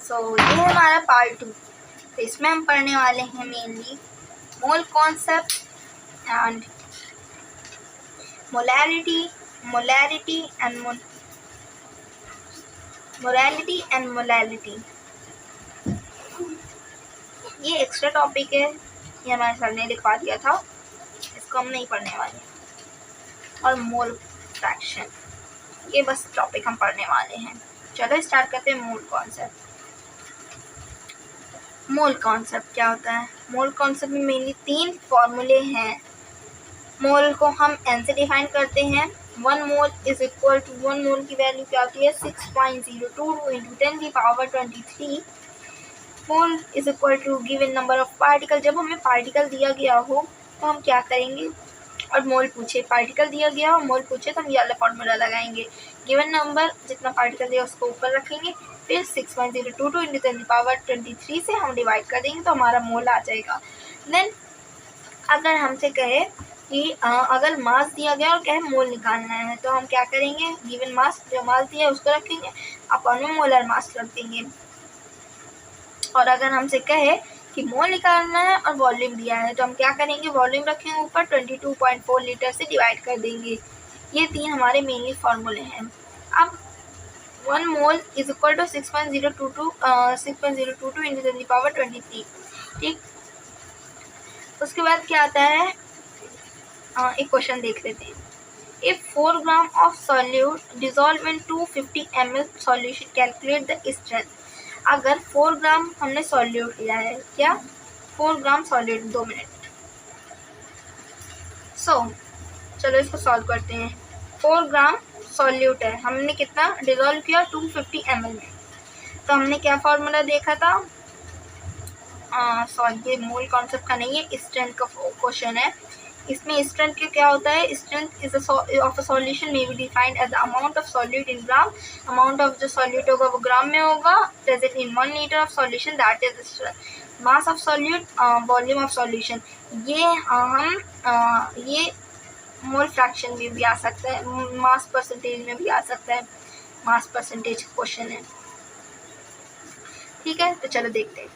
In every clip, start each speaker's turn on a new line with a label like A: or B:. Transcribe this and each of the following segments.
A: सो ये है हमारा पार्ट 2। तो इसमें हम पढ़ने वाले हैं mainly mole concept and molarity and molality. ये एक्स्ट्रा टॉपिक है, ये हमारे सर ने लिखवा दिया था, इसको हम नहीं पढ़ने वाले। और मोल फ्रैक्शन, ये बस टॉपिक हम पढ़ने वाले हैं। चलो स्टार्ट करते हैं मोल कॉन्सेप्ट। मोल कॉन्सेप्ट क्या होता है? मोल कॉन्सेप्ट में मेनली 3 फॉर्मूले हैं। मोल को हम n से डिफाइन करते हैं। 1 mole is equal to 1 mole की वैल्यू क्या होती है? 6.022 into 10⁻23 mole is equal to given number of particle. जब हमें पार्टिकल दिया गया हो तो हम क्या करेंगे? और मोल पूछे, पार्टिकल दिया गया और मोल पूछे तो हम ये वाला फॉर्मूला लगाएंगे। गिवन नंबर जितना पार्टिकल दिया उसको ऊपर रखेंगे, फिर 6.022 इंटू 10⁻23 से हम डिवाइड कर देंगे तो हमारा मोल आ जाएगा। देन अगर हमसे कहे कि अगर मास दिया गया और कहे मोल निकालना है तो हम क्या करेंगे? गिवन मास, जो मास दिया है उसको रखेंगे, अपन में मोलर मास रख देंगे। और अगर हमसे कहे कि मोल निकालना है और वॉल्यूम दिया है तो हम क्या करेंगे? वॉल्यूम रखेंगे ऊपर, 22.4 लीटर से डिवाइड कर देंगे। ये 3 हमारे मेनली फॉर्मूले हैं। अब 1 mole is equal to 6.022 into 10⁻23। ठीक, उसके बाद क्या आता है? एक क्वेश्चन देख लेते हैं। If 4 gram of solute dissolve in 250 ml solution, calculate the strength। अगर 4 ग्राम हमने सॉल्यूट लिया है, क्या 4 ग्राम सॉल्यूट, 2 मिनट। चलो इसको सॉल्व करते हैं। 4 ग्राम सॉल्यूट है, हमने कितना डिजोल्व किया? 250 ml में। तो हमने क्या फॉर्मूला देखा था? सॉरी, ये मोल कॉन्सेप्ट का नहीं है, स्ट्रेंथ का क्वेश्चन है। इसमें स्ट्रेंथ क्या होता है? Strength is of a solution may be defined as the amount of solute in gram. Amount of जो सॉल्यूट होगा वो ग्राम में होगा, present in 1 litre of solution, that is strength. Mass of solute, volume of solution. ये mole fraction में भी आ सकता है, मास परसेंटेज में भी आ सकता है। मास परसेंटेज क्वेश्चन है, ठीक है। तो चलो देखते हैं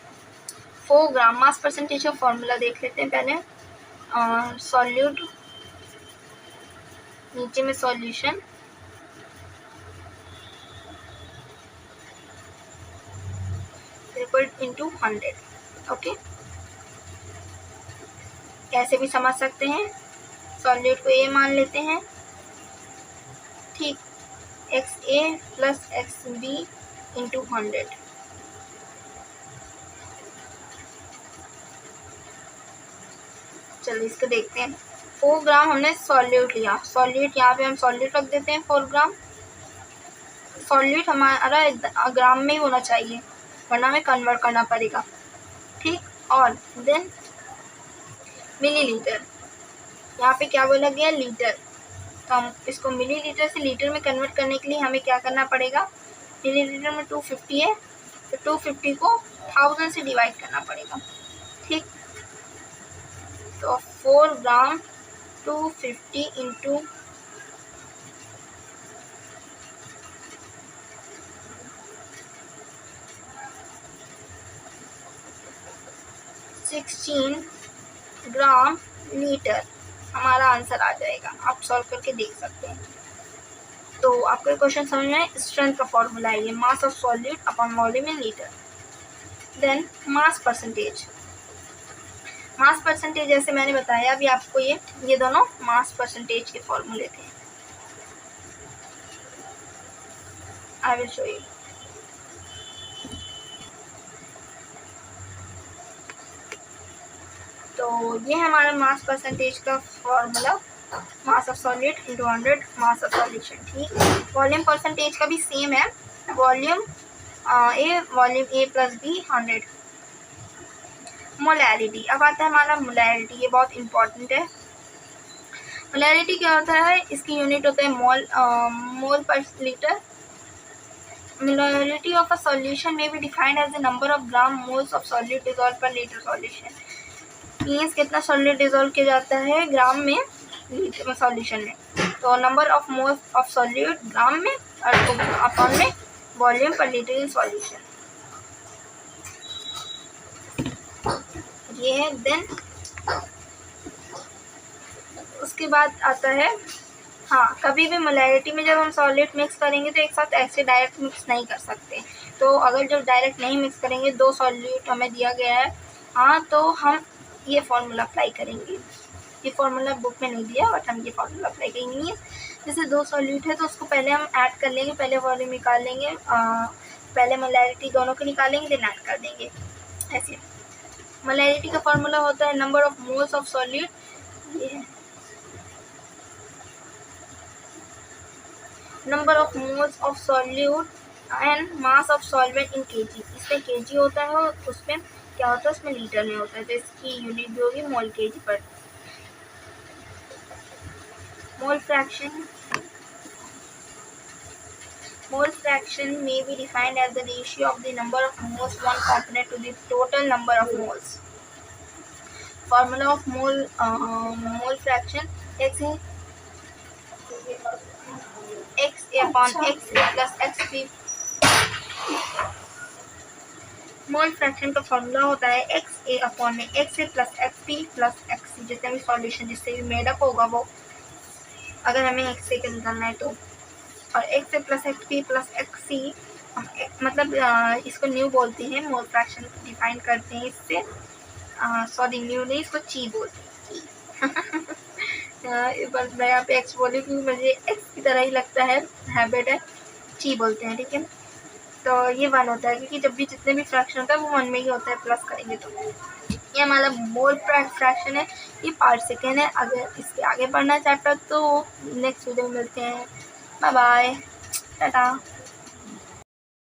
A: 4 ग्राम मास परसेंटेज का फॉर्मूला देख लेते हैं पहले। सॉल्यूट, नीचे में सॉल्यूशन, इंटू 100। ओके, कैसे भी समझ सकते हैं। सॉल्यूट को ए मान लेते हैं, ठीक, XA प्लस XB इंटू 100। चलो इसको देखते हैं। 4 ग्राम हमने सॉल्यूट लिया, सॉल्यूट यहाँ पे हम सॉल्यूट रख देते हैं 4 ग्राम। सॉल्यूट हमारा ग्राम में ही होना चाहिए वरना हमें कन्वर्ट करना पड़ेगा, ठीक। और देन मिलीलीटर, यहाँ पे क्या बोला गया? लीटर। तो हम इसको मिलीलीटर से लीटर में कन्वर्ट करने के लिए हमें क्या करना पड़ेगा? मिलीलीटर में 250 है तो 250 को 1000 से डिवाइड करना पड़ेगा, ठीक। तो 4 ग्राम 250 इंटू 16 ग्राम लीटर हमारा आंसर आ जाएगा। आप सॉल्व करके देख सकते हैं। तो आपको क्वेश्चन समझ में, स्ट्रेंथ का फॉर्मूला है ये, mass of solute upon volume in litre. Then mass percentage, mass percentage जैसे मैंने बताया अभी आपको, ये दोनों मास परसेंटेज के फॉर्मूले थे। I will show you. तो ये है हमारा मास परसेंटेज का formula, mass of solute into 100 mass of solution, ठीक। वॉल्यूम परसेंटेज का भी सेम है, वॉल्यूम ए प्लस बी 100। मोलैरिटी, अब आता है हमारा मोलैरिटी, ये बहुत इंपॉर्टेंट है। मोलैरिटी क्या होता है? इसकी यूनिट होता है mole, mole per litre. Molarity of a solution में be defined as the number of gram moles of solute dissolve per litre solution. Means कितना सॉल्यूट डिसॉल्व किया जाता है ग्राम में, लीटर में, सॉल्यूशन में। तो number of moles of solute gram में और अपॉन में वॉल्यूम पर लीटर इन सॉल्यूशन, ये है। देन उसके बाद आता है, हाँ, कभी भी मोलैरिटी में जब हम सॉलिड मिक्स करेंगे तो एक साथ ऐसे डायरेक्ट मिक्स नहीं कर सकते। तो अगर जब डायरेक्ट नहीं मिक्स करेंगे, दो सॉल्यूट हमें दिया गया है, हाँ, तो हम ये फार्मूला अप्लाई करेंगे। ये फार्मूला बुक में नहीं दिया, बट हम ये फार्मूला अप्लाई करेंगे। जैसे दो सॉल्यूट है तो उसको पहले हम ऐड कर लेंगे, पहले वॉल्यूम निकाल लेंगे, पहले मोलैरिटी दोनों को निकालेंगे, देन ऐड कर देंगे। ऐसे मोलैरिटी का फार्मूला होता है number of moles of solute, ये है number of moles of solute and mass of solvent in KG. इसमें केजी होता है और उसमें क्या होता है, उसमें लीटर में होता है, तो इसकी यूनिट भी होगी मोल केजी पर। मोल fraction may be defined as the ratio of the number of moles one component to the total number of moles. Formula of mole fraction x a upon x plus xp। Mole fraction का formula होता है X A upon में X A plus X P plus X C. जितने भी solution जिससे भी made up होगा वो, अगर हमें एक्स ए का निकालना है तो, और X A plus X P plus X C, मतलब इसको न्यू बोलते हैं, मोल फ्रैक्शन डिफाइन करते हैं इससे। सॉरी, न्यू नहीं, इसको ची बोलते हैं। बस मैं यहाँ पे एक्स बोली क्योंकि मुझे एक्स की तरह ही लगता है, हैबिट है, ची बोलते हैं, ठीक है। तो ये 1 होता है क्योंकि जब भी जितने भी फ्रैक्शन होता है वो 1 में ही होता है, प्लस करेंगे तो। ये हमारा मोल फ्रैक्शन है, ये पार्ट सेकेंड है। अगर इसके आगे पढ़ना चाहता तो नेक्स्ट वीडियो में मिलते हैं। Bye bye, Tata.